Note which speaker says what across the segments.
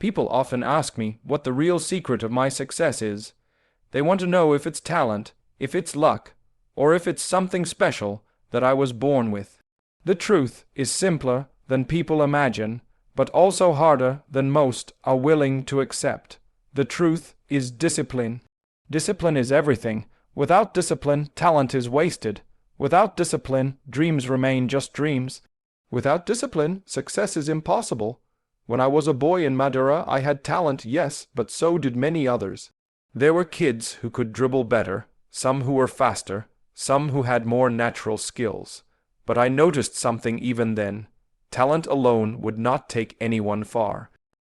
Speaker 1: People often ask me what the real secret of my success is. They want to know if it's talent, if it's luck, or if it's something special that I was born with. The truth is simpler than people imagine, but also harder than most are willing to accept. The truth is discipline. Discipline is everything. Without discipline, talent is wasted. Without discipline, dreams remain just dreams. Without discipline, success is impossible. When I was a boy in Madeira, I had talent, yes, but so did many others. There were kids who could dribble better, some who were faster, some who had more natural skills. But I noticed something even then. Talent alone would not take anyone far.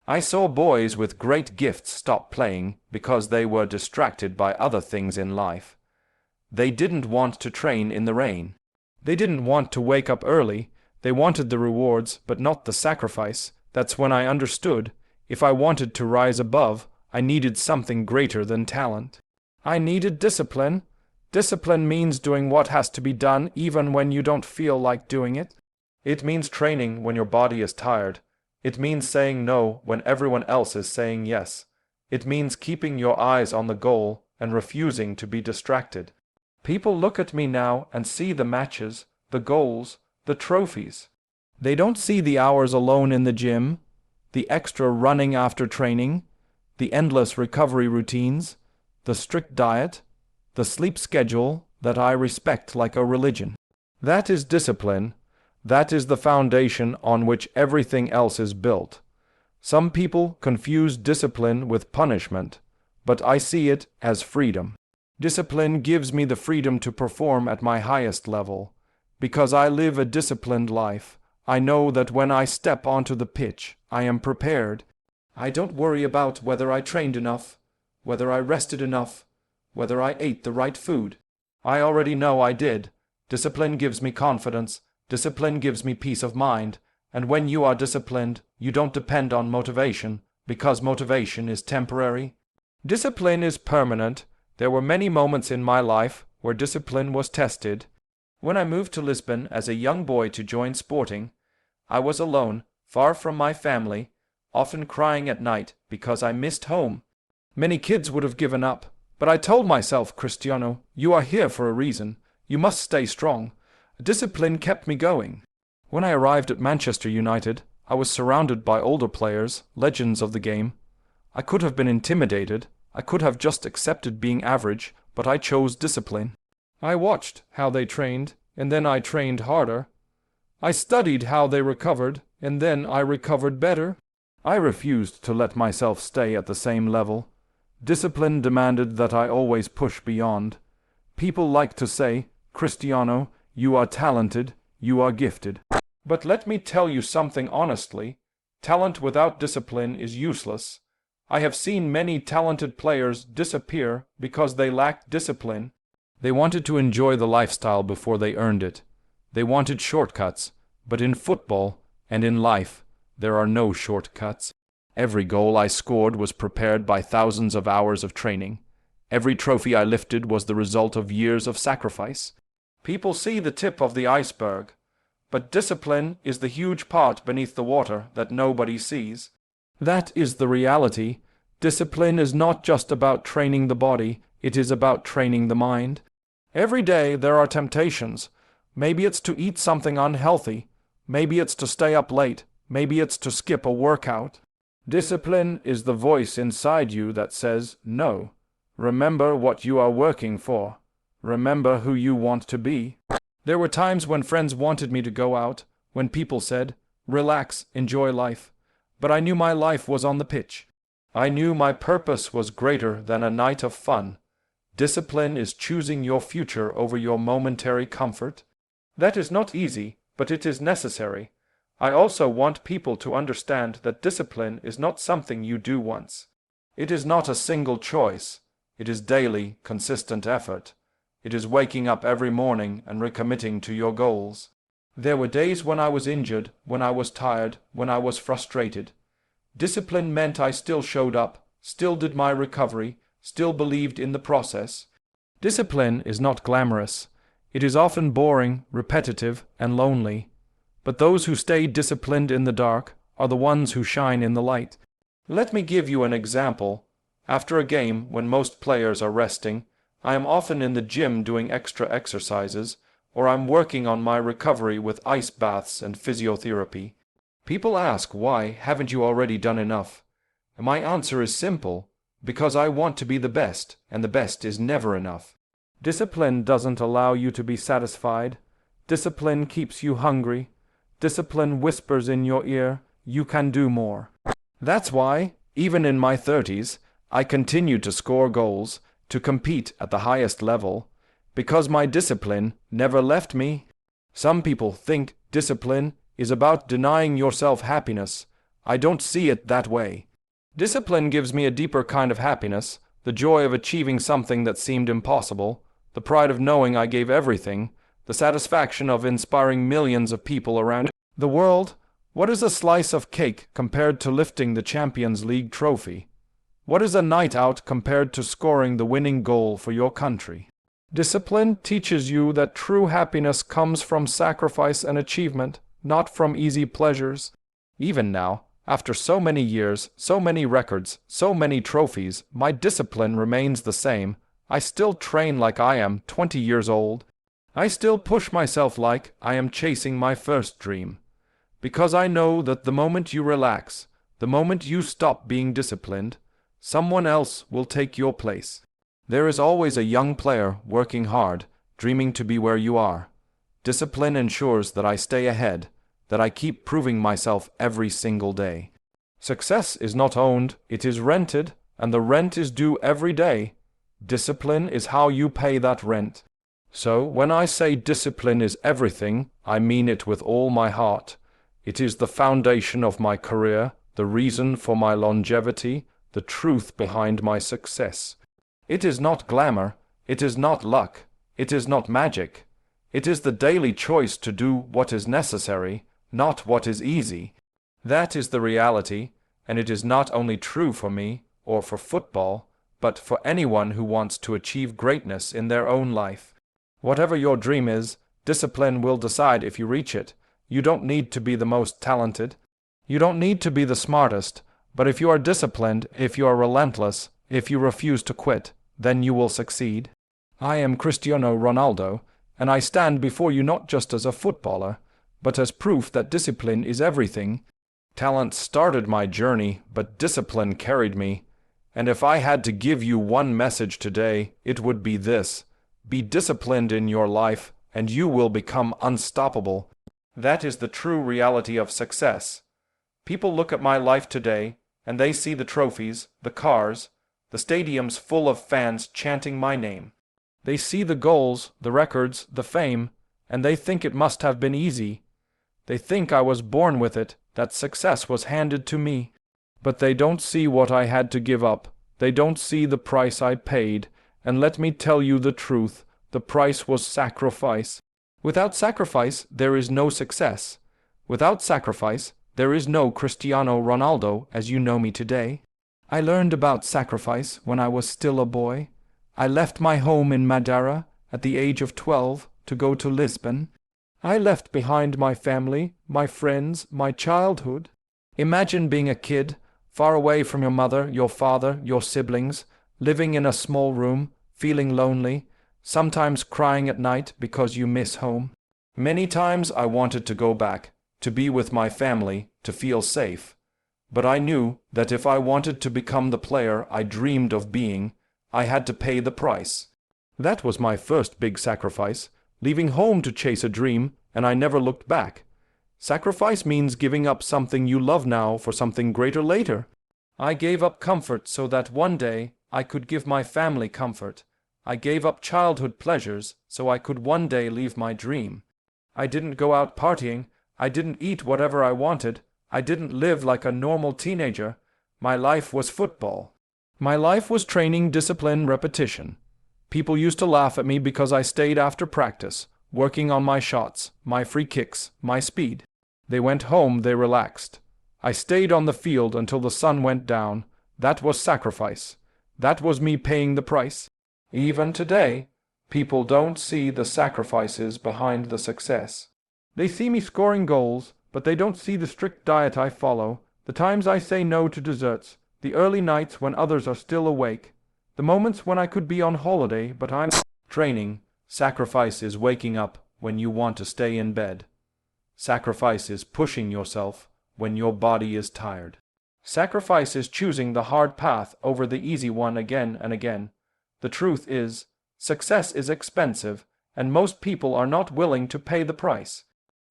Speaker 1: I saw boys with great gifts stop playing because they were distracted by other things in life. They didn't want to train in the rain. They didn't want to wake up early. They wanted the rewards, but not the sacrifice. That's when I understood, if I wanted to rise above, I needed something greater than talent. I needed discipline. Discipline means doing what has to be done even when you don't feel like doing it. It means training when your body is tired. It means saying no when everyone else is saying yes. It means keeping your eyes on the goal and refusing to be distracted. People look at me now and see the matches, the goals, the trophies. They don't see the hours alone in the gym, the extra running after training, the endless recovery routines, the strict diet, the sleep schedule that I respect like a religion. That is discipline. That is the foundation on which everything else is built. Some people confuse discipline with punishment, but I see it as freedom. Discipline gives me the freedom to perform at my highest level. Because I live a disciplined life, I know that when I step onto the pitch, I am prepared. I don't worry about whether I trained enough, whether I rested enough, whether I ate the right food. I already know I did. Discipline gives me confidence. Discipline gives me peace of mind. And when you are disciplined, you don't depend on motivation, because motivation is temporary. Discipline is permanent. There were many moments in my life where discipline was tested. When I moved to Lisbon as a young boy to join sporting, I was alone, far from my family, often crying at night because I missed home. Many kids would have given up, but I told myself, Cristiano, you are here for a reason. You must stay strong. Discipline kept me going. When I arrived at Manchester United, I was surrounded by older players, legends of the game. I could have been intimidated. I could have just accepted being average, but I chose discipline. I watched how they trained, and then I trained harder. I studied how they recovered, and then I recovered better. I refused to let myself stay at the same level. Discipline demanded that I always push beyond. People like to say, Cristiano, you are talented, you are gifted. But let me tell you something honestly. Talent without discipline is useless. I have seen many talented players disappear because they lacked discipline. They wanted to enjoy the lifestyle before they earned it. They wanted shortcuts, but in football and in life, there are no shortcuts. Every goal I scored was prepared by thousands of hours of training. Every trophy I lifted was the result of years of sacrifice. People see the tip of the iceberg, but discipline is the huge part beneath the water that nobody sees. That is the reality. Discipline is not just about training the body, it is about training the mind. Every day there are temptations. Maybe it's to eat something unhealthy. Maybe it's to stay up late. Maybe it's to skip a workout. Discipline is the voice inside you that says, no. Remember what you are working for. Remember who you want to be. There were times when friends wanted me to go out, when people said, relax, enjoy life. But I knew my life was on the pitch. I knew my purpose was greater than a night of fun. Discipline is choosing your future over your momentary comfort. That is not easy, but it is necessary. I also want people to understand that discipline is not something you do once. It is not a single choice. It is daily, consistent effort. It is waking up every morning and recommitting to your goals. There were days when I was injured, when I was tired, when I was frustrated. Discipline meant I still showed up, still did my recovery, still believed in the process. Discipline is not glamorous. It is often boring, repetitive, and lonely. But those who stay disciplined in the dark are the ones who shine in the light. Let me give you an example. After a game, when most players are resting, I am often in the gym doing extra exercises, or I'm working on my recovery with ice baths and physiotherapy. People ask, why haven't you already done enough? And my answer is simple, because I want to be the best, and the best is never enough. Discipline doesn't allow you to be satisfied. Discipline keeps you hungry. Discipline whispers in your ear, you can do more. That's why, even in my 30s, I continue to score goals, to compete at the highest level, because my discipline never left me. Some people think discipline is about denying yourself happiness. I don't see it that way. Discipline gives me a deeper kind of happiness, the joy of achieving something that seemed impossible, the pride of knowing I gave everything, the satisfaction of inspiring millions of people around the world. What is a slice of cake compared to lifting the Champions League trophy? What is a night out compared to scoring the winning goal for your country? Discipline teaches you that true happiness comes from sacrifice and achievement, not from easy pleasures. Even now, after so many years, so many records, so many trophies, my discipline remains the same. I still train like I am 20 years old. I still push myself like I am chasing my first dream. Because I know that the moment you relax, the moment you stop being disciplined, someone else will take your place. There is always a young player working hard, dreaming to be where you are. Discipline ensures that I stay ahead, that I keep proving myself every single day. Success is not owned, it is rented, and the rent is due every day. Discipline is how you pay that rent. So, when I say discipline is everything, I mean it with all my heart. It is the foundation of my career, the reason for my longevity, the truth behind my success. It is not glamour, it is not luck, it is not magic. It is the daily choice to do what is necessary, not what is easy. That is the reality, and it is not only true for me, or for football, but for anyone who wants to achieve greatness in their own life. Whatever your dream is, discipline will decide if you reach it. You don't need to be the most talented. You don't need to be the smartest, but if you are disciplined, if you are relentless, if you refuse to quit, then you will succeed. I am Cristiano Ronaldo, and I stand before you not just as a footballer, but as proof that discipline is everything. Talent started my journey, but discipline carried me. And if I had to give you one message today, it would be this: be disciplined in your life, and you will become unstoppable. That is the true reality of success. People look at my life today, and they see the trophies, the cars, the stadiums full of fans chanting my name. They see the goals, the records, the fame, and they think it must have been easy. They think I was born with it, that success was handed to me. But they don't see what I had to give up. They don't see the price I paid. And let me tell you the truth, the price was sacrifice. Without sacrifice, there is no success. Without sacrifice, there is no Cristiano Ronaldo as you know me today. I learned about sacrifice when I was still a boy. I left my home in Madeira at the age of 12 to go to Lisbon. I left behind my family, my friends, my childhood. Imagine being a kid, far away from your mother, your father, your siblings, living in a small room, feeling lonely, sometimes crying at night because you miss home. Many times I wanted to go back, to be with my family, to feel safe. But I knew that if I wanted to become the player I dreamed of being, I had to pay the price. That was my first big sacrifice, leaving home to chase a dream, and I never looked back. Sacrifice means giving up something you love now for something greater later. I gave up comfort so that one day I could give my family comfort. I gave up childhood pleasures so I could one day leave my dream. I didn't go out partying. I didn't eat whatever I wanted. I didn't live like a normal teenager. My life was football. My life was training, discipline, repetition. People used to laugh at me because I stayed after practice, working on my shots, my free kicks, my speed. They went home, they relaxed. I stayed on the field until the sun went down. That was sacrifice. That was me paying the price. Even today, people don't see the sacrifices behind the success. They see me scoring goals, but they don't see the strict diet I follow, The times I say no to desserts, the early nights when others are still awake, the moments when I could be on holiday but I'm training. Sacrifice is waking up when you want to stay in bed. Sacrifice is pushing yourself when your body is tired. Sacrifice is choosing the hard path over the easy one again and again. The truth is, success is expensive, and most people are not willing to pay the price.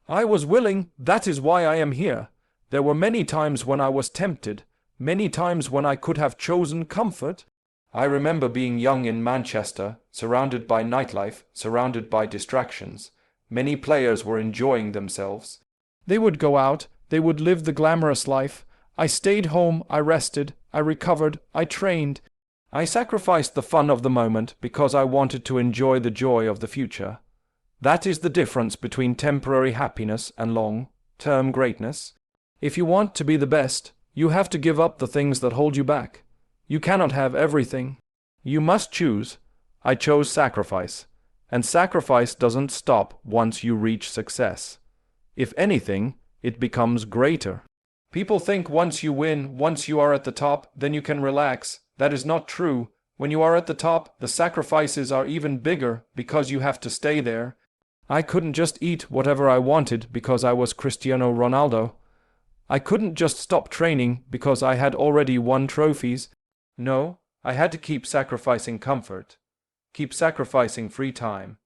Speaker 1: I was willing, that is why I am here. There were many times when I was tempted, many times when I could have chosen comfort. I remember being young in Manchester, surrounded by nightlife, surrounded by distractions. Many players were enjoying themselves. They would go out, they would live the glamorous life. I stayed home, I rested, I recovered, I trained. I sacrificed the fun of the moment because I wanted to enjoy the joy of the future. That is the difference between temporary happiness and long-term greatness. If you want to be the best, you have to give up the things that hold you back. You cannot have everything. You must choose. I chose sacrifice. And sacrifice doesn't stop once you reach success. If anything, it becomes greater. People think once you win, once you are at the top, then you can relax. That is not true. When you are at the top, the sacrifices are even bigger because you have to stay there. I couldn't just eat whatever I wanted because I was Cristiano Ronaldo. I couldn't just stop training because I had already won trophies. No, I had to keep sacrificing comfort, keep sacrificing free time,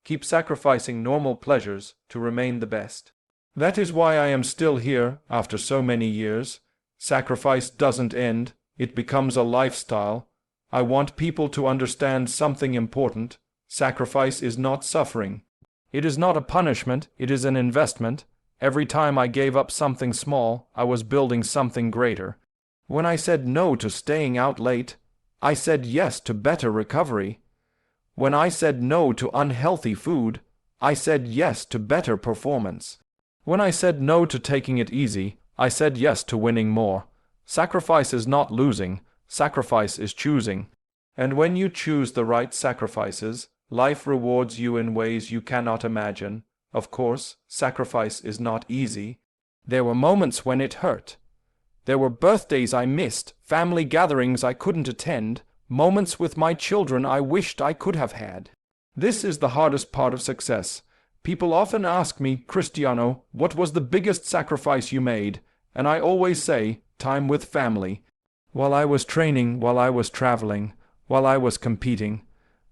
Speaker 1: keep sacrificing normal pleasures to remain the best. That is why I am still here after so many years. Sacrifice doesn't end, it becomes a lifestyle. I want people to understand something important. Sacrifice is not suffering. It is not a punishment, it is an investment. Every time I gave up something small, I was building something greater. When I said no to staying out late, I said yes to better recovery. When I said no to unhealthy food, I said yes to better performance. When I said no to taking it easy, I said yes to winning more. Sacrifice is not losing, sacrifice is choosing. And when you choose the right sacrifices, life rewards you in ways you cannot imagine. Of course, sacrifice is not easy. There were moments when it hurt. There were birthdays I missed, family gatherings I couldn't attend, moments with my children I wished I could have had. This is the hardest part of success. People often ask me, Cristiano, what was the biggest sacrifice you made? And I always say, time with family. While I was training, while I was traveling, while I was competing,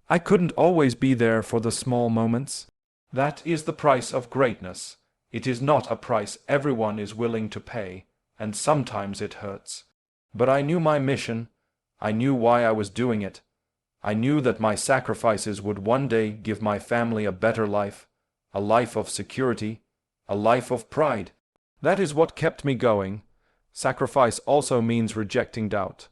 Speaker 1: I couldn't always be there for the small moments. That is the price of greatness. It is not a price everyone is willing to pay, and sometimes it hurts. But I knew my mission. I knew why I was doing it. I knew that my sacrifices would one day give my family a better life, a life of security, a life of pride. That is what kept me going. Sacrifice also means rejecting doubt.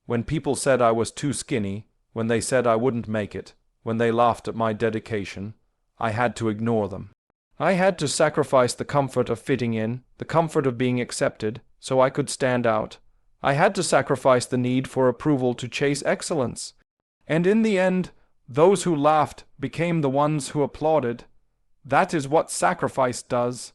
Speaker 1: When people said I was too skinny, when they said I wouldn't make it, when they laughed at my dedication, I had to ignore them. I had to sacrifice the comfort of fitting in, the comfort of being accepted, so I could stand out. I had to sacrifice the need for approval to chase excellence. And in the end, those who laughed became the ones who applauded. That is what sacrifice does.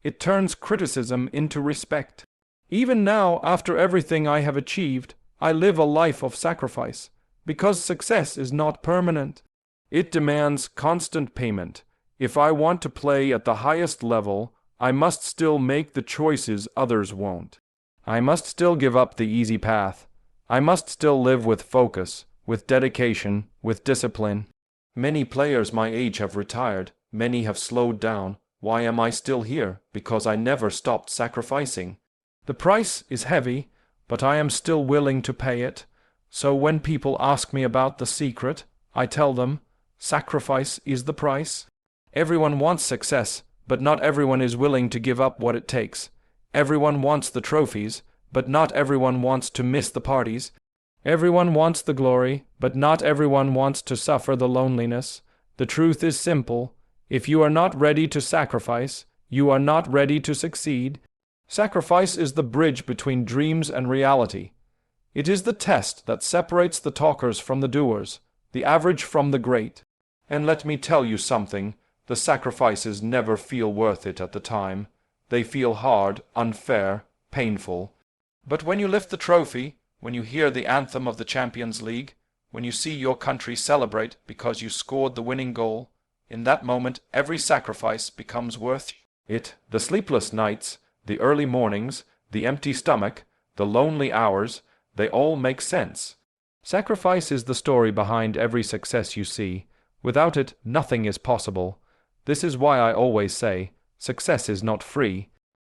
Speaker 1: It turns criticism into respect. Even now, after everything I have achieved, I live a life of sacrifice, because success is not permanent. It demands constant payment. If I want to play at the highest level, I must still make the choices others won't. I must still give up the easy path. I must still live with focus, with dedication, with discipline. Many players my age have retired. Many have slowed down. Why am I still here? Because I never stopped sacrificing. The price is heavy, but I am still willing to pay it. So when people ask me about the secret, I tell them, sacrifice is the price. Everyone wants success, but not everyone is willing to give up what it takes. Everyone wants the trophies, but not everyone wants to miss the parties. Everyone wants the glory, but not everyone wants to suffer the loneliness. The truth is simple. If you are not ready to sacrifice, you are not ready to succeed. Sacrifice is the bridge between dreams and reality. It is the test that separates the talkers from the doers, the average from the great. And let me tell you something, the sacrifices never feel worth it at the time. They feel hard, unfair, painful. But when you lift the trophy, when you hear the anthem of the Champions League, when you see your country celebrate because you scored the winning goal, in that moment every sacrifice becomes worth it. The sleepless nights, the early mornings, the empty stomach, the lonely hours, they all make sense. Sacrifice is the story behind every success you see. Without it, nothing is possible. This is why I always say, success is not free.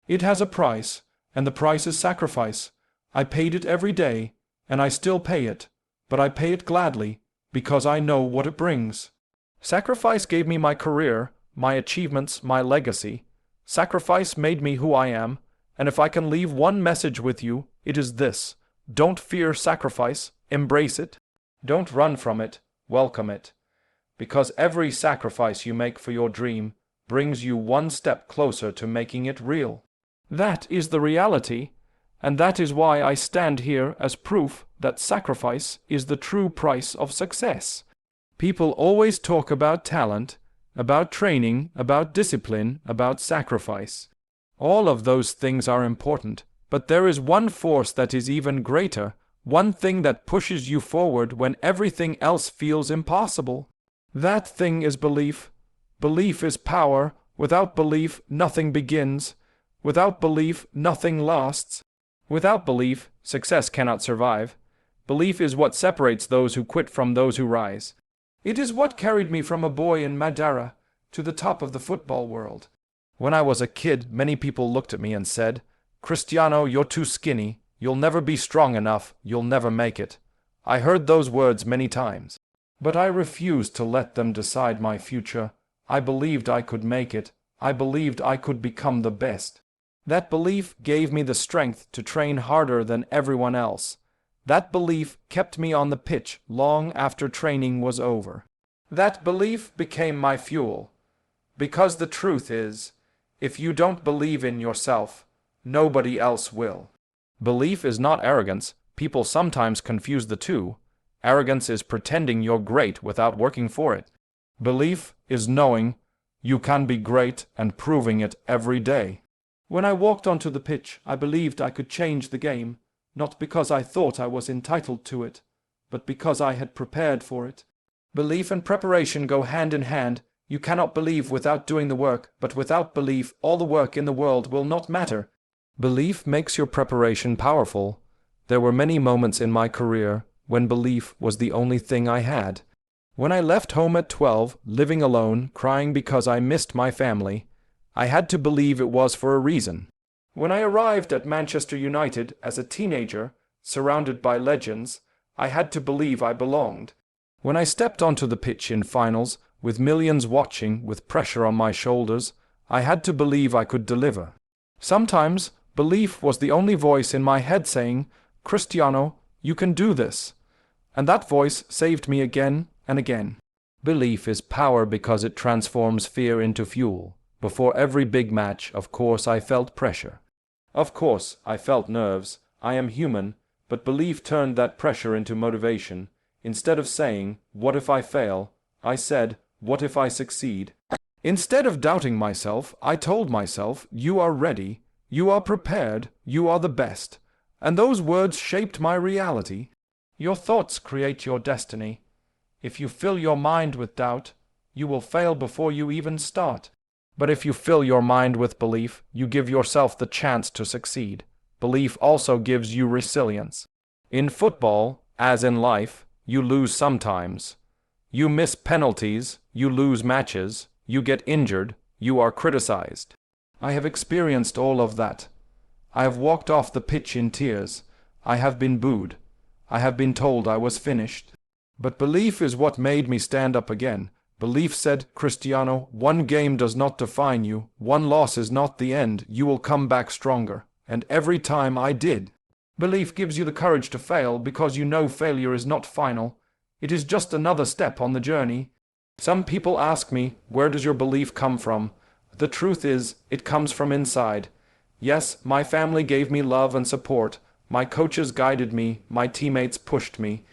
Speaker 1: It has a price, and the price is sacrifice. I paid it every day, and I still pay it, but I pay it gladly, because I know what it brings. Sacrifice gave me my career, my achievements, my legacy. Sacrifice made me who I am, and if I can leave one message with you, it is this: don't fear sacrifice, embrace it. Don't run from it, welcome it. Because every sacrifice you make for your dream brings you one step closer to making it real. That is the reality, and that is why I stand here as proof that sacrifice is the true price of success. People always talk about talent, about training, about discipline, about sacrifice. All of those things are important, but there is one force that is even greater, one thing that pushes you forward when everything else feels impossible. That thing is belief. Belief is power. Without belief, nothing begins. Without belief, nothing lasts. Without belief, success cannot survive. Belief is what separates those who quit from those who rise. It is what carried me from a boy in Madeira to the top of the football world. When I was a kid, many people looked at me and said, "Cristiano, you're too skinny. You'll never be strong enough. You'll never make it." I heard those words many times. But I refused to let them decide my future. I believed I could make it. I believed I could become the best. That belief gave me the strength to train harder than everyone else. That belief kept me on the pitch long after training was over. That belief became my fuel. Because the truth is, if you don't believe in yourself, nobody else will. Belief is not arrogance. People sometimes confuse the two. Arrogance is pretending you're great without working for it. Belief is knowing you can be great and proving it every day. When I walked onto the pitch, I believed I could change the game, not because I thought I was entitled to it, but because I had prepared for it. Belief and preparation go hand in hand. You cannot believe without doing the work, but without belief, all the work in the world will not matter. Belief makes your preparation powerful. There were many moments in my career when belief was the only thing I had. When I left home at 12, living alone, crying because I missed my family, I had to believe it was for a reason. When I arrived at Manchester United as a teenager, surrounded by legends, I had to believe I belonged. When I stepped onto the pitch in finals, with millions watching, with pressure on my shoulders, I had to believe I could deliver. Sometimes, belief was the only voice in my head saying, "Cristiano, you can do this." And that voice saved me again and again. Belief is power because it transforms fear into fuel. Before every big match, of course, I felt pressure. Of course, I felt nerves. I am human, but belief turned that pressure into motivation. Instead of saying, "What if I fail?" I said, "What if I succeed?" Instead of doubting myself, I told myself, "You are ready, you are prepared, you are the best." And those words shaped my reality. Your thoughts create your destiny. If you fill your mind with doubt, you will fail before you even start. But if you fill your mind with belief, you give yourself the chance to succeed. Belief also gives you resilience. In football, as in life, you lose sometimes. You miss penalties, you lose matches, you get injured, you are criticized. I have experienced all of that. I have walked off the pitch in tears. I have been booed. I have been told I was finished. But belief is what made me stand up again. Belief said, "Cristiano, one game does not define you. One loss is not the end. You will come back stronger." And every time I did. Belief gives you the courage to fail because you know failure is not final. It is just another step on the journey. Some people ask me, where does your belief come from? The truth is, it comes from inside. Yes, my family gave me love and support. My coaches guided me. My teammates pushed me.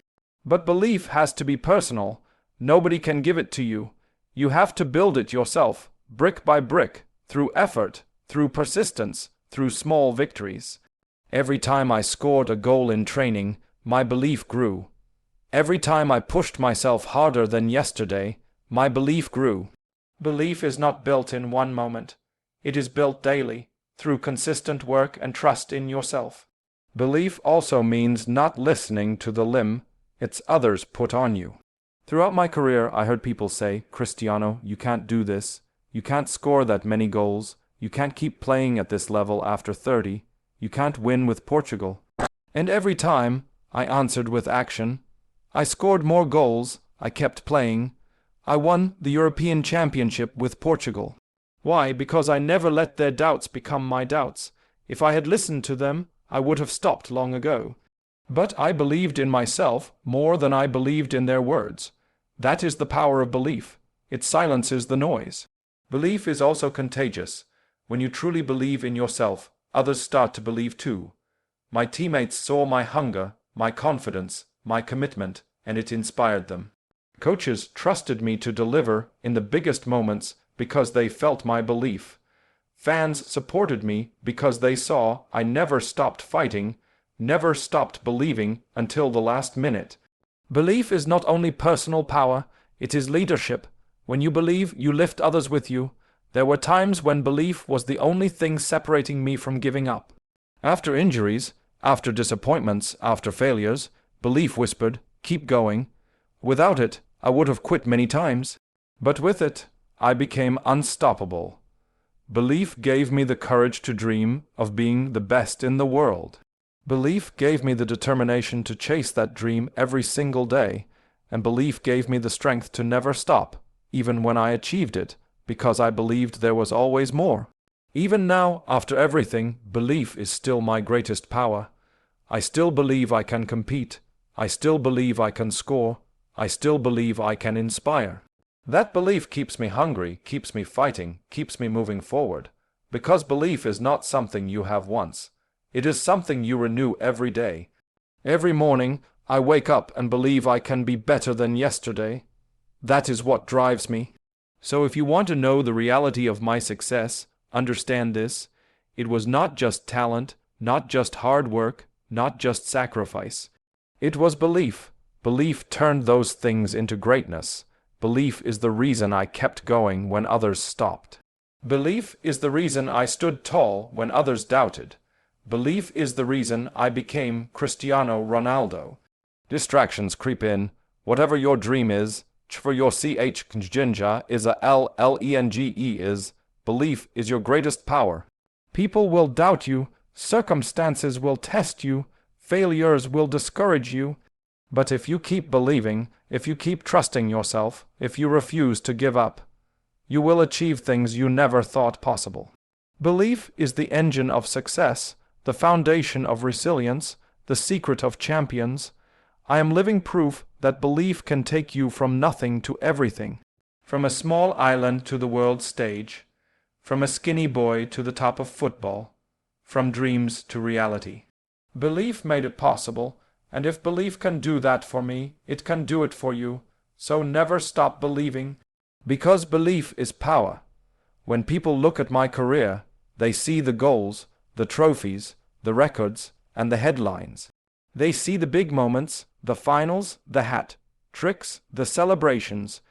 Speaker 1: But belief has to be personal. Nobody can give it to you. You have to build it yourself, brick by brick, through effort, through persistence, through small victories. Every time I scored a goal in training, my belief grew. Every time I pushed myself harder than yesterday, my belief grew. Belief is not built in one moment. It is built daily, through consistent work and trust in yourself. Belief also means not listening to the limb it's others put on you. Throughout my career, I heard people say, "Cristiano, you can't do this. You can't score that many goals. You can't keep playing at this level after 30. You can't win with Portugal." And every time, I answered with action. I scored more goals. I kept playing. I won the European Championship with Portugal. Why? Because I never let their doubts become my doubts. If I had listened to them, I would have stopped long ago. But I believed in myself more than I believed in their words. That is the power of belief. It silences the noise. Belief is also contagious. When you truly believe in yourself, others start to believe too. My teammates saw my hunger, my confidence, my commitment, and it inspired them. Coaches trusted me to deliver in the biggest moments because they felt my belief. Fans supported me because they saw I never stopped fighting, never stopped believing until the last minute. Belief is not only personal power, it is leadership. When you believe, you lift others with you. There were times when belief was the only thing separating me from giving up. After injuries, after disappointments, after failures, belief whispered, "Keep going." Without it, I would have quit many times. But with it, I became unstoppable. Belief gave me the courage to dream of being the best in the world. Belief gave me the determination to chase that dream every single day, and belief gave me the strength to never stop, even when I achieved it, because I believed there was always more. Even now, after everything, belief is still my greatest power. I still believe I can compete. I still believe I can score. I still believe I can inspire. That belief keeps me hungry, keeps me fighting, keeps me moving forward. Because belief is not something you have once. It is something you renew every day. Every morning, I wake up and believe I can be better than yesterday. That is what drives me. So if you want to know the reality of my success, understand this. It was not just talent, not just hard work, not just sacrifice. It was belief. Belief turned those things into greatness. Belief is the reason I kept going when others stopped. Belief is the reason I stood tall when others doubted. Belief is the reason I became Cristiano Ronaldo. Distractions creep in. Whatever your dream is, for your CH is a LLENGE is, belief is your greatest power. People will doubt you, circumstances will test you, failures will discourage you. But if you keep believing, if you keep trusting yourself, if you refuse to give up, you will achieve things you never thought possible. Belief is the engine of success, the foundation of resilience, the secret of champions. I am living proof that belief can take you from nothing to everything. From a small island to the world stage, from a skinny boy to the top of football, from dreams to reality. Belief made it possible, and if belief can do that for me, it can do it for you. So never stop believing, because belief is power. When people look at my career, they see the goals, the trophies, the records, and the headlines. They see the big moments, the finals, the hat tricks, the celebrations.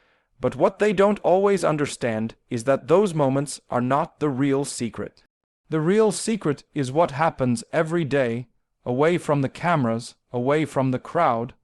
Speaker 1: But what they don't always understand is that those moments are not the real secret. The real secret is what happens every day, away from the cameras, away from the crowd.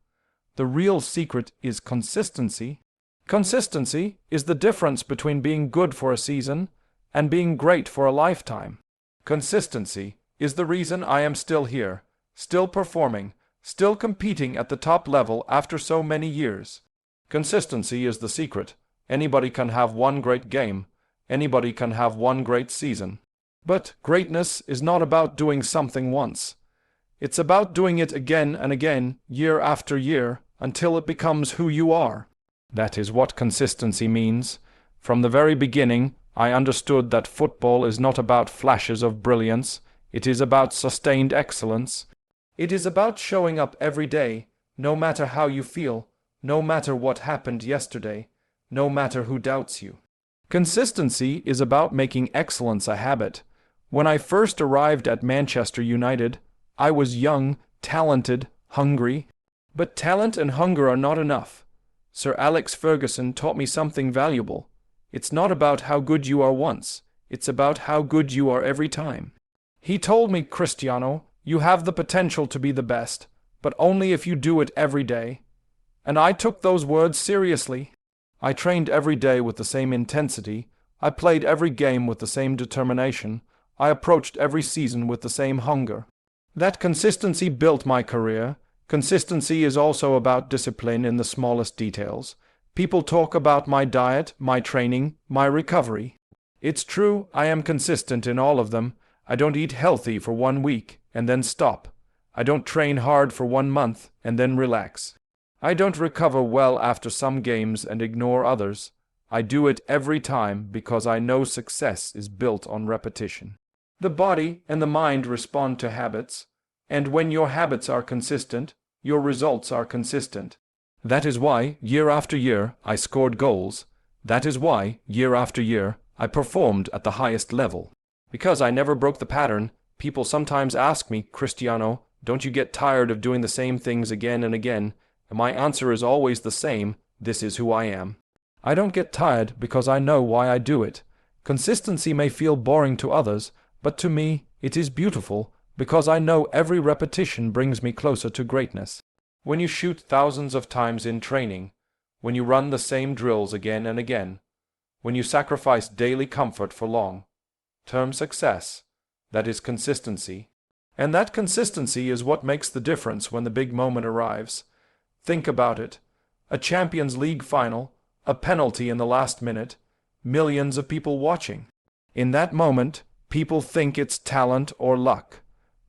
Speaker 1: The real secret is consistency. Consistency is the difference between being good for a season and being great for a lifetime. Consistency is the reason I am still here, still performing, still competing at the top level after so many years. Consistency is the secret. Anybody can have one great game. Anybody can have one great season. But greatness is not about doing something once. It's about doing it again and again, year after year, until it becomes who you are. That is what consistency means. From the very beginning, I understood that football is not about flashes of brilliance. It is about sustained excellence. It is about showing up every day, no matter how you feel, no matter what happened yesterday, no matter who doubts you. Consistency is about making excellence a habit. When I first arrived at Manchester United, I was young, talented, hungry. But talent and hunger are not enough. Sir Alex Ferguson taught me something valuable. It's not about how good you are once. It's about how good you are every time. He told me, Cristiano, you have the potential to be the best, but only if you do it every day. And I took those words seriously. I trained every day with the same intensity. I played every game with the same determination. I approached every season with the same hunger. That consistency built my career. Consistency is also about discipline in the smallest details. People talk about my diet, my training, my recovery. It's true, I am consistent in all of them. I don't eat healthy for 1 week and then stop. I don't train hard for 1 month and then relax. I don't recover well after some games and ignore others. I do it every time because I know success is built on repetition. The body and the mind respond to habits, and when your habits are consistent, your results are consistent. That is why, year after year, I scored goals. That is why, year after year, I performed at the highest level. Because I never broke the pattern, people sometimes ask me, Cristiano, don't you get tired of doing the same things again and again? And my answer is always the same, this is who I am. I don't get tired because I know why I do it. Consistency may feel boring to others, but to me, it is beautiful because I know every repetition brings me closer to greatness. When you shoot thousands of times in training, when you run the same drills again and again, when you sacrifice daily comfort for long-term success, that is consistency. And that consistency is what makes the difference when the big moment arrives. Think about it. A Champions League final, a penalty in the last minute, millions of people watching. In that moment, people think it's talent or luck.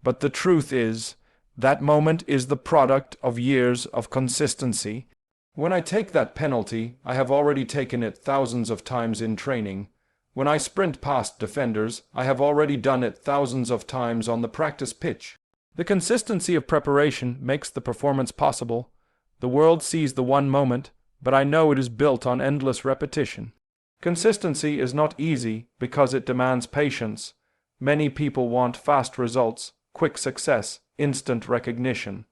Speaker 1: But the truth is, that moment is the product of years of consistency. When I take that penalty, I have already taken it thousands of times in training. When I sprint past defenders, I have already done it thousands of times on the practice pitch. The consistency of preparation makes the performance possible. The world sees the one moment, but I know it is built on endless repetition. Consistency is not easy because it demands patience. Many people want fast results, quick success, instant recognition.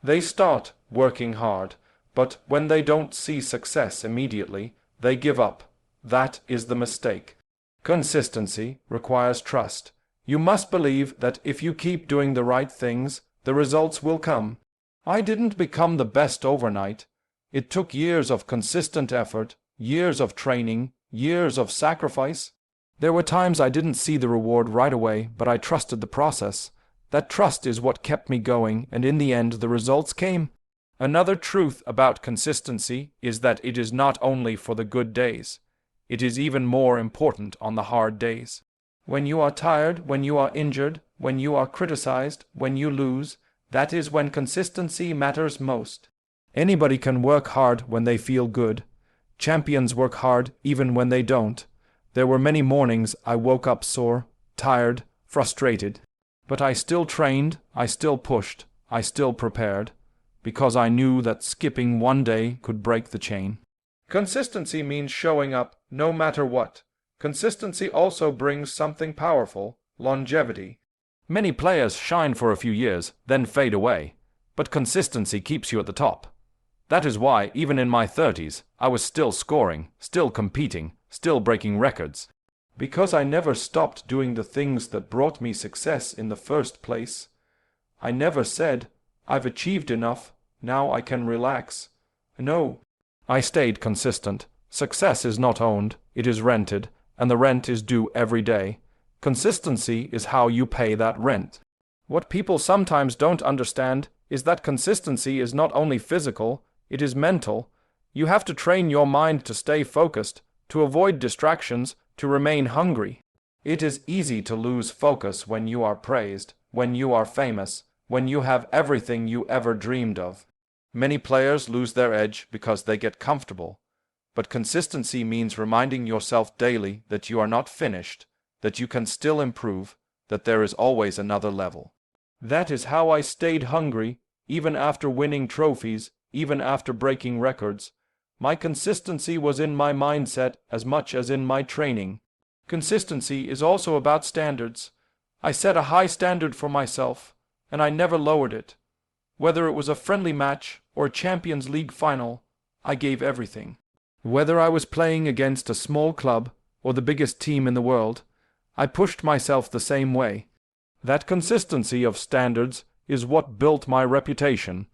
Speaker 1: They start working hard, but when they don't see success immediately, they give up. That is the mistake. Consistency requires trust. You must believe that if you keep doing the right things, the results will come. I didn't become the best overnight. It took years of consistent effort, years of training, years of sacrifice. There were times I didn't see the reward right away, but I trusted the process. That trust is what kept me going, and in the end the results came. Another truth about consistency is that it is not only for the good days. It is even more important on the hard days. When you are tired, when you are injured, when you are criticized, when you lose, that is when consistency matters most. Anybody can work hard when they feel good. Champions work hard even when they don't. There were many mornings I woke up sore, tired, frustrated. But I still trained, I still pushed, I still prepared, because I knew that skipping one day could break the chain. Consistency means showing up no matter what. Consistency also brings something powerful, longevity. Many players shine for a few years, then fade away, but consistency keeps you at the top. That is why, even in my 30s, I was still scoring, still competing, still breaking records. Because I never stopped doing the things that brought me success in the first place. I never said, I've achieved enough, now I can relax. No, I stayed consistent. Success is not owned, it is rented, and the rent is due every day. Consistency is how you pay that rent. What people sometimes don't understand is that consistency is not only physical, it is mental. You have to train your mind to stay focused, to avoid distractions, to remain hungry. It is easy to lose focus when you are praised, when you are famous, when you have everything you ever dreamed of. Many players lose their edge because they get comfortable. But consistency means reminding yourself daily that you are not finished, that you can still improve, that there is always another level. That is how I stayed hungry, even after winning trophies, even after breaking records. My consistency was in my mindset as much as in my training. Consistency is also about standards. I set a high standard for myself. and I never lowered it. Whether it was a friendly match or a Champions League final, I gave everything. Whether I was playing against a small club or the biggest team in the world, I pushed myself the same way. That consistency of standards is what built my reputation.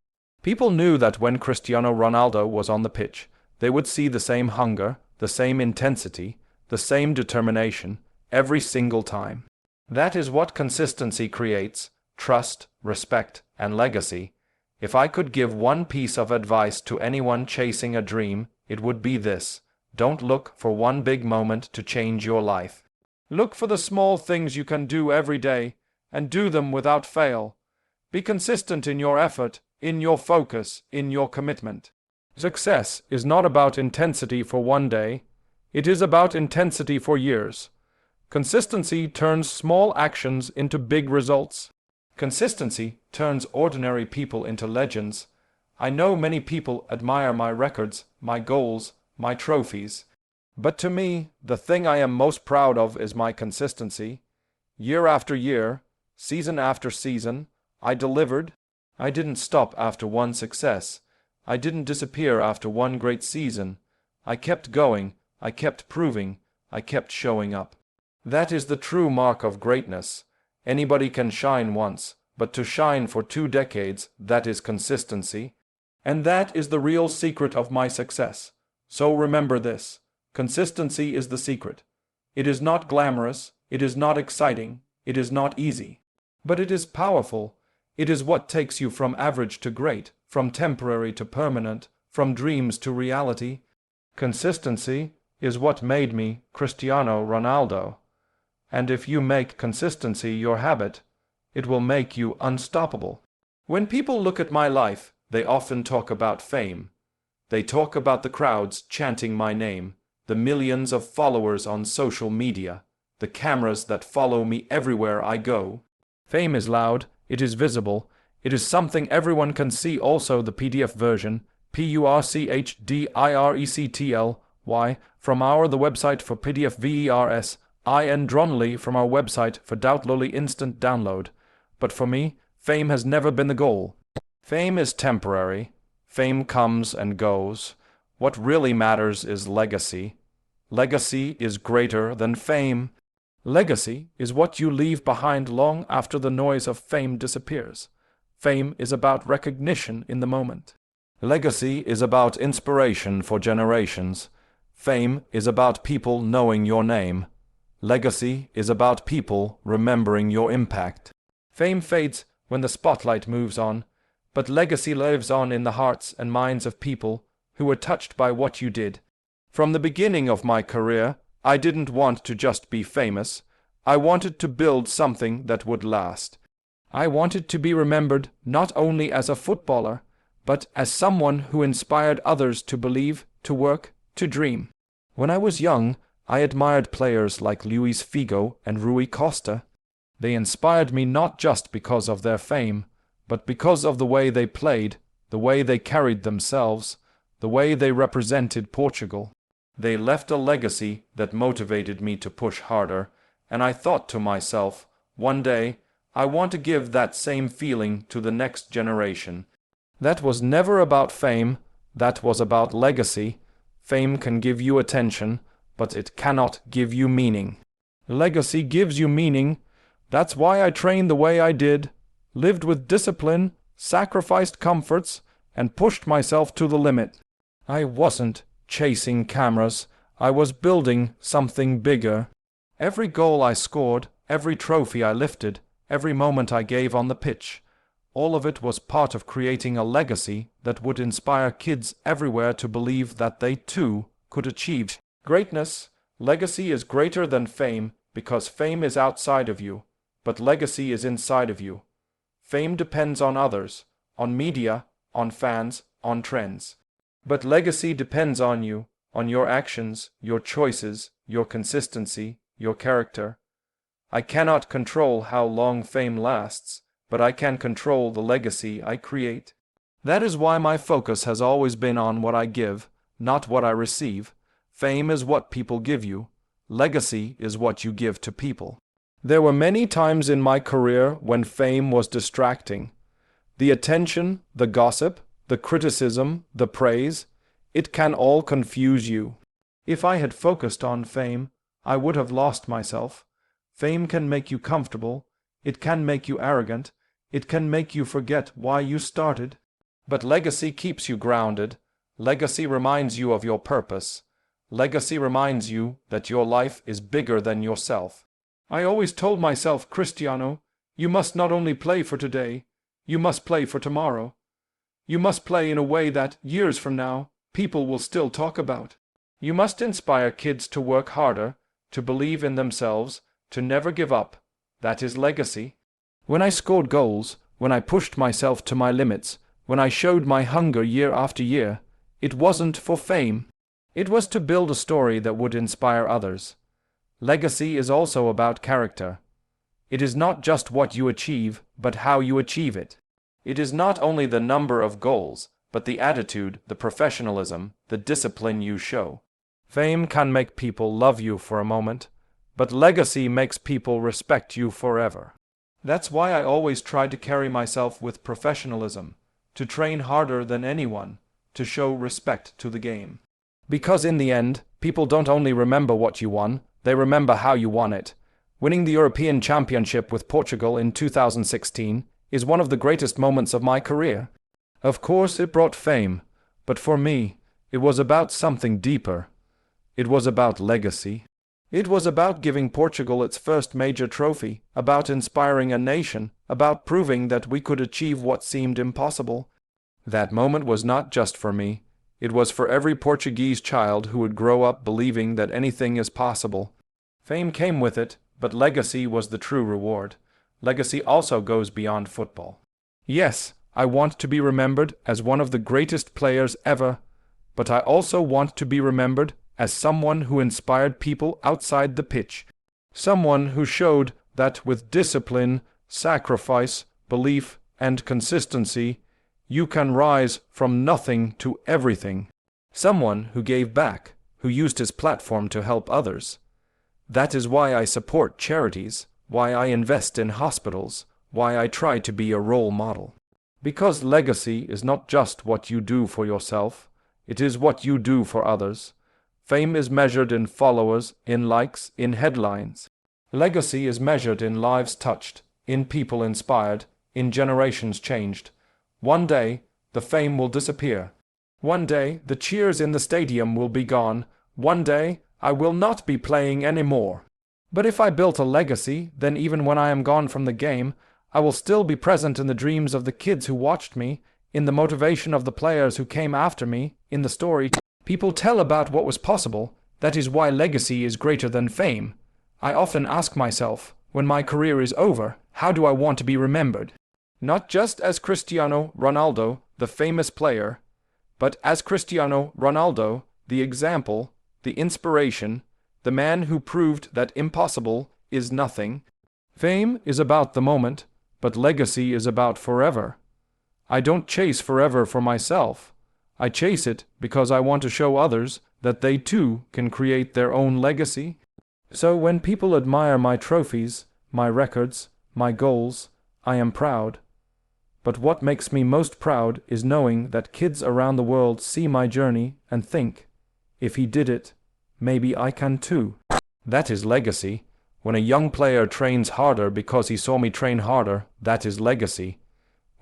Speaker 1: People knew that when Cristiano Ronaldo was on the pitch, they would see the same hunger, the same intensity, the same determination, every single time. That is what consistency creates: trust, respect, and legacy. If I could give one piece of advice to anyone chasing a dream, it would be this: don't look for one big moment to change your life. Look for the small things you can do every day, and do them without fail. Be consistent in your effort, in your focus, in your commitment. Success is not about intensity for one day. It is about intensity for years. Consistency turns small actions into big results. Consistency turns ordinary people into legends. I know many people admire my records, my goals, my trophies. But to me, the thing I am most proud of is my consistency. Year after year, season after season, I delivered. I didn't stop after one success. I didn't disappear after one great season. I kept going, I kept proving, I kept showing up. That is the true mark of greatness. Anybody can shine once, but to shine for 2 decades, that is consistency. And that is the real secret of my success. So remember this: consistency is the secret. It is not glamorous, it is not exciting, it is not easy. But it is powerful. It is what takes you from average to great, from temporary to permanent, from dreams to reality. Consistency is what made me Cristiano Ronaldo. And if you make consistency your habit, it will make you unstoppable. When people look at my life, they often talk about fame. They talk about the crowds chanting my name, the millions of followers on social media, the cameras that follow me everywhere I go. Fame is loud, it is visible, it is something everyone can see. Also the PDF version, PURCHDIRECTLY, from the website for PDF VERS, and Dronly from our website for doubtlessly instant download. But for me, fame has never been the goal. Fame is temporary. Fame comes and goes. What really matters is legacy. Legacy is greater than fame. Legacy is what you leave behind long after the noise of fame disappears. Fame is about recognition in the moment. Legacy is about inspiration for generations. Fame is about people knowing your name. Legacy is about people remembering your impact. Fame fades when the spotlight moves on, but legacy lives on in the hearts and minds of people who were touched by what you did. From the beginning of my career, I didn't want to just be famous. I wanted to build something that would last. I wanted to be remembered not only as a footballer, but as someone who inspired others to believe, to work, to dream. When I was young, I admired players like Luis Figo and Rui Costa. They inspired me not just because of their fame, but because of the way they played, the way they carried themselves, the way they represented Portugal. They left a legacy that motivated me to push harder, and I thought to myself, one day, I want to give that same feeling to the next generation. That was never about fame, that was about legacy. Fame can give you attention, but it cannot give you meaning. Legacy gives you meaning. That's why I trained the way I did, lived with discipline, sacrificed comforts, and pushed myself to the limit. I wasn't chasing cameras. I was building something bigger. Every goal I scored, every trophy I lifted, every moment I gave on the pitch, all of it was part of creating a legacy that would inspire kids everywhere to believe that they too could achieve greatness. Legacy is greater than fame because fame is outside of you, but legacy is inside of you. Fame depends on others, on media, on fans, on trends. But legacy depends on you, on your actions, your choices, your consistency, your character. I cannot control how long fame lasts, but I can control the legacy I create. That is why my focus has always been on what I give, not what I receive. Fame is what people give you. Legacy is what you give to people. There were many times in my career when fame was distracting. The attention, the gossip, the criticism, the praise, it can all confuse you. If I had focused on fame, I would have lost myself. Fame can make you comfortable, it can make you arrogant, it can make you forget why you started. But legacy keeps you grounded. Legacy reminds you of your purpose. Legacy reminds you that your life is bigger than yourself. I always told myself, Cristiano, you must not only play for today, you must play for tomorrow. You must play in a way that, years from now, people will still talk about. You must inspire kids to work harder, to believe in themselves, to never give up. That is legacy. When I scored goals, when I pushed myself to my limits, when I showed my hunger year after year, it wasn't for fame. It was to build a story that would inspire others. Legacy is also about character. It is not just what you achieve, but how you achieve it. It is not only the number of goals, but the attitude, the professionalism, the discipline you show. Fame can make people love you for a moment, but legacy makes people respect you forever. That's why I always try to carry myself with professionalism, to train harder than anyone, to show respect to the game. Because in the end, people don't only remember what you won, they remember how you won it. Winning the European Championship with Portugal in 2016 is one of the greatest moments of my career. Of course, it brought fame, but for me, it was about something deeper. It was about legacy. It was about giving Portugal its first major trophy, about inspiring a nation, about proving that we could achieve what seemed impossible. That moment was not just for me. It was for every Portuguese child who would grow up believing that anything is possible. Fame came with it, but legacy was the true reward. Legacy also goes beyond football. Yes, I want to be remembered as one of the greatest players ever, but I also want to be remembered as someone who inspired people outside the pitch. Someone who showed that with discipline, sacrifice, belief, and consistency, you can rise from nothing to everything. Someone who gave back, who used his platform to help others. That is why I support charities, why I invest in hospitals, why I try to be a role model. Because legacy is not just what you do for yourself, it is what you do for others. Fame is measured in followers, in likes, in headlines. Legacy is measured in lives touched, in people inspired, in generations changed. One day, the fame will disappear. One day, the cheers in the stadium will be gone. One day, I will not be playing anymore. But if I built a legacy, then even when I am gone from the game, I will still be present in the dreams of the kids who watched me, in the motivation of the players who came after me, in the story people tell about what was possible. That is why legacy is greater than fame. I often ask myself, when my career is over, how do I want to be remembered? Not just as Cristiano Ronaldo, the famous player, but as Cristiano Ronaldo, the example, the inspiration, the man who proved that impossible is nothing. Fame is about the moment, but legacy is about forever. I don't chase forever for myself. I chase it because I want to show others that they too can create their own legacy. So when people admire my trophies, my records, my goals, I am proud. But what makes me most proud is knowing that kids around the world see my journey and think, if he did it, maybe I can too. That is legacy. When a young player trains harder because he saw me train harder, that is legacy.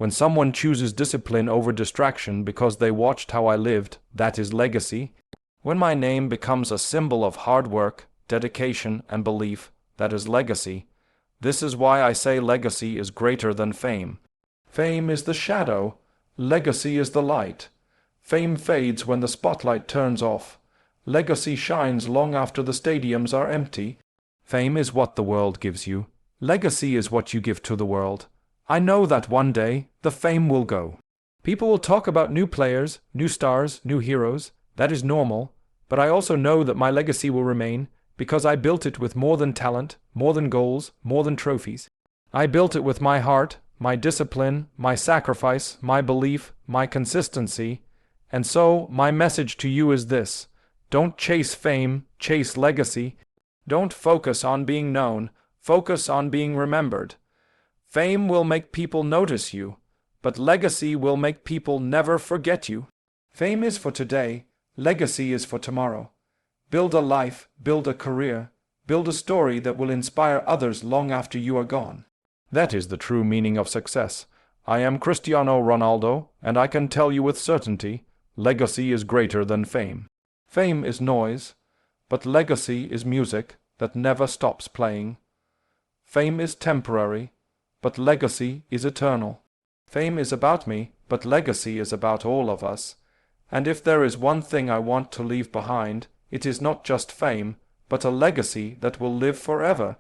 Speaker 1: When someone chooses discipline over distraction because they watched how I lived, that is legacy. When my name becomes a symbol of hard work, dedication, and belief, that is legacy. This is why I say legacy is greater than fame. Fame is the shadow, legacy is the light. Fame fades when the spotlight turns off. Legacy shines long after the stadiums are empty. Fame is what the world gives you. Legacy is what you give to the world. I know that one day, the fame will go. People will talk about new players, new stars, new heroes. That is normal. But I also know that my legacy will remain because I built it with more than talent, more than goals, more than trophies. I built it with my heart, my discipline, my sacrifice, my belief, my consistency. And so, my message to you is this. Don't chase fame, chase legacy. Don't focus on being known, Focus on being remembered. Fame will make people notice you, but legacy will make people never forget you. Fame is for today, legacy is for tomorrow. Build a life, build a career, build a story that will inspire others long after you are gone. That is the true meaning of success. I am Cristiano Ronaldo, and I can tell you with certainty, legacy is greater than fame. Fame is noise, but legacy is music that never stops playing. Fame is temporary, but legacy is eternal. Fame is about me, but legacy is about all of us. And if there is one thing I want to leave behind, it is not just fame, but a legacy that will live forever,